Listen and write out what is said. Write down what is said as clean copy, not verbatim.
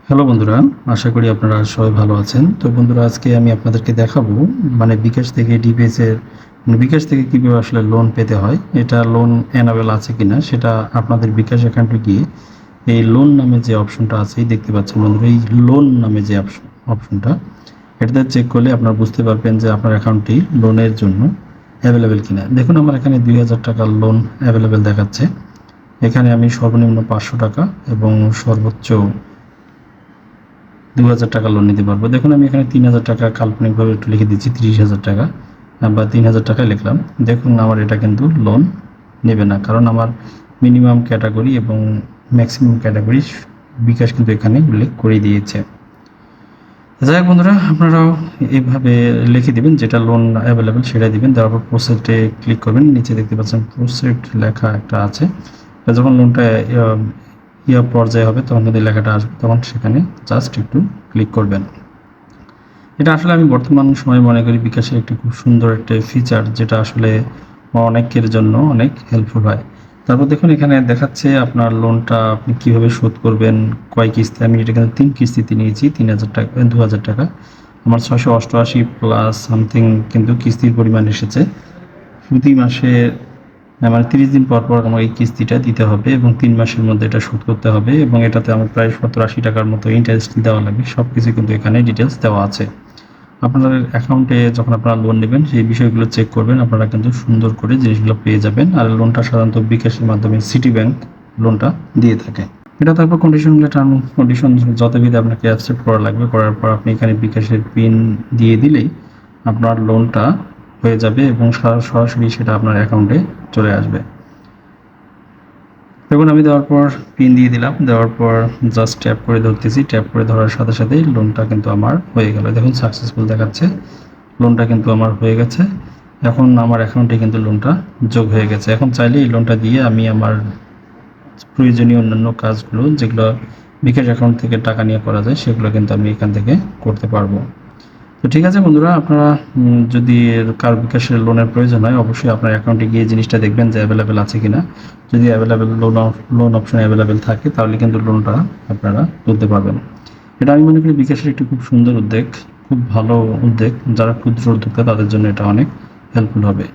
Hello বন্ধুরা, আশা করি আপনারা সবাই ভালো আছেন। তো বন্ধুরা, আজকে আমি আপনাদেরকে দেখাবো বিকাশ থেকে ডিবিএস এর বিকাশ থেকে কিভাবে আসলে লোন পেতে হয়। এটা লোন এনাবেল আছে কিনা সেটা আপনাদের বিকাশ অ্যাকাউন্টে গিয়ে এই লোন নামে যে অপশনটা আছে দেখতে পাচ্ছেন বন্ধুরা, এই লোন নামে যে অপশনটা এটাতে চেক করলে আপনারা বুঝতে পারবেন যে আপনার অ্যাকাউন্টটি লোনের জন্য অ্যাভেলেবেল কিনা। দেখুন আমার এখানে ২,০০০ টাকার লোন অ্যাভেলেবেল দেখাচ্ছে। এখানে আমি সর্বনিম্ন ৫০০ টাকা এবং সর্বোচ্চ ২,০০০ টাকা লোন নিতে পারবো। দেখুন আমি এখানে ৩,০০০ টাকা কাল্পনিকভাবে একটু লিখে দিচ্ছি, ৩০,০০০ টাকা বা ৩,০০০ টাকায় লিখলাম। দেখুন আমার এটা কিন্তু লোন নেবে না, কারণ আমার মিনিমাম ক্যাটাগরি এবং ম্যাক্সিমাম ক্যাটাগরি বিকাশ কিন্তু এখানে উল্লেখ করে দিয়েছে। যাই হোক বন্ধুরা, আপনারাও এইভাবে লিখে দিবেন, যেটা লোন অ্যাভেলেবেল সেটাই দিবেন। দেওয়ার পর প্রসেসে ক্লিক করবেন। নিচে দেখতে পাচ্ছেন প্রসেস লেখা একটা আছে। যখন লোনটা পর্যায়ে হবে তখন যদি লেখাটা আসবে তখন সেখানে জাস্ট একটু ক্লিক করবেন। এটা আসলে আমি বর্তমান সময়ে মনে করি বিকাশের একটি খুব সুন্দর একটা ফিচার, যেটা আসলে অনেকের জন্য অনেক হেল্পফুল হয়। তারপর দেখুন এখানে দেখাচ্ছে আপনার লোনটা আপনি কিভাবে শোধ করবেন, কয় কিস্তি। আমি এটা কিন্তু ৩ কিস্তিতে নিয়েছি, ৩,০০০ টাকা ২,০০০ টাকা। আমার ৬৮৮ প্লাস সামথিং কিন্তু কিস্তির পরিমাণ এসেছে। প্রতি মাসে ৩০ দিন পর পর আমার এই কিস্তিটা দিতে হবে এবং ৩ মাসের মধ্যে এটা শোধ করতে হবে এবং এটাতে আমার প্রায় ৭০-৮০ টাকার মতো ইন্টারেস্ট দেওয়া লাগবে। সবকিছু কিন্তু এখানে ডিটেলস দেওয়া আছে। আপনাদের অ্যাকাউন্টে যখন আপনারা লোন নেবেন সেই বিষয়গুলো চেক করবেন, আপনারা কিন্তু সুন্দর করে জিনিসগুলো পেয়ে যাবেন। আর লোনটা সাধারণত বিকাশের মাধ্যমে সিটি ব্যাংক লোনটা দিয়ে থাকে। এটা তারপর কন্ডিশনগুলো, টার্ম কন্ডিশন যথাবিধি আপনাকে অ্যাকসেপ্ট করা লাগবে। করার পর আপনি এখানে বিকাশের পিন দিয়ে দিলেই আপনার লোনটা হয়ে যাবে এবং সরাসরি সেটা আপনার অ্যাকাউন্টে চলে আসবে। দেখুন আমি দেওয়ার পর পিন দিয়ে দিলাম, দেওয়ার পর জাস্ট ট্যাপ করে ধরতেছি। ট্যাপ করে ধরার সাথে সাথেই লোনটা কিন্তু আমার হয়ে গেল। দেখুন সাকসেসফুল দেখাচ্ছে, লোনটা কিন্তু আমার হয়ে গেছে। এখন আমার অ্যাকাউন্টে কিন্তু লোনটা যোগ হয়ে গেছে। এখন চাইলে এই লোনটা দিয়ে আমি আমার প্রয়োজনীয় অন্যান্য কাজগুলো, যেগুলো বিকাশ অ্যাকাউন্ট থেকে টাকা নিয়ে করা যায়, সেগুলো কিন্তু আমি এখান থেকে করতে পারবো। তো ঠিক আছে বন্ধুরা, আপনারা যদি কারো বিকাশের লোনের প্রয়োজন হয় অবশ্যই আপনার অ্যাকাউন্টে গিয়ে জিনিসটা দেখবেন যে অ্যাভেলেবেল আছে কিনা। যদি অ্যাভেলেবেল লোন অপশন অ্যাভেলেবেল থাকে তাহলে কিন্তু লোনটা আপনারা তুলতে পারবেন। এটা আমি মনে করি বিকাশের একটি খুব সুন্দর উদ্যোগ, খুব ভালো উদ্যোগ। যারা ক্ষুদ্র উদ্যোক্তা তাদের জন্য এটা অনেক হেল্পফুল হবে।